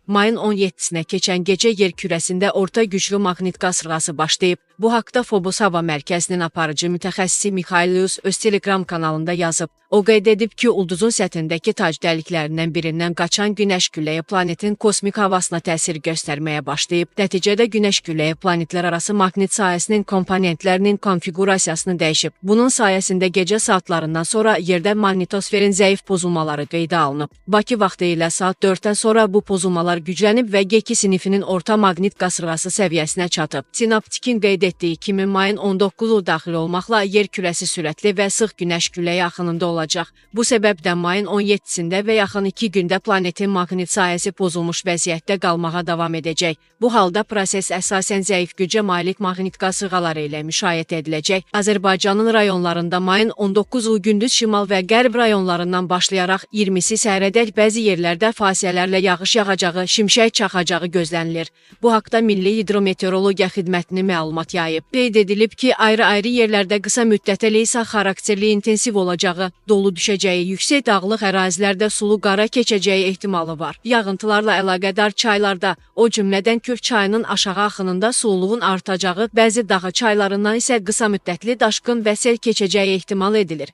Mayın 17-sinə keçən gecə yer kürəsində orta güclü maqnit qasırğası başlayıb. Bu haqda Phobos Hava Mərkəzinin aparıcı mütəxəssisi Mikhailios öz Telegram kanalında yazıb. O qeyd edib ki, ulduzun səthindəki tac dəliklərindən birindən qaçan günəş küləyi planetin kosmik havasına təsir göstərməyə başlayıb. Nəticədə günəş küləyi planetlər arası maqnit sahəsinin komponentlərinin konfiqurasiyasını dəyişib. Bunun sayəsində gecə saatlarından sonra yerdə maqnitosferin zəif pozulmaları qeydə alınıb. Bakı vaxtı ilə saat 4-dən sonra bu pozulmalar güclənib və G2 sinifinin orta maqnit qasırğası səviyyəsinə çatıb. Sinoptikin qeyd etdiyi kimi mayın 19-u daxil olmaqla yer kürəsi sürətli və sıx günəş küləyi axınında olacaq. Bu səbəbdən mayın 17-sində və yaxın 2 gündə planetin maqnit sahəsi pozulmuş vəziyyətdə qalmağa davam edəcək. Bu halda proses əsasən zəif gücə malik maqnit qasırğaları ilə müşahidə ediləcək. Azərbaycanın rayonlarında mayın 19-u gündüz şimal və qərb rayonlarından başlayaraq 20-si səhərədək bəzi yerlərdə fasilələrlə yağış yağacağı, şimşək çaxacağı gözlənilir. Bu haqda Milli Hidrometeorologiya Xidmətinin məlumat yayıb. Qeyd edilib ki, ayrı-ayrı yerlərdə qısa müddətə leysan xarakterli intensiv olacağı, dolu düşəcəyi, yüksək dağlıq ərazilərdə sulu qara keçəcəyi ehtimalı var. Yağıntılarla əlaqədar çaylarda, o cümlədən Kür çayının aşağı axınında sululuğun artacağı, bəzi dağ çaylarından isə qısa müddətli daşqın və sel keçəcəyi ehtimal edilir.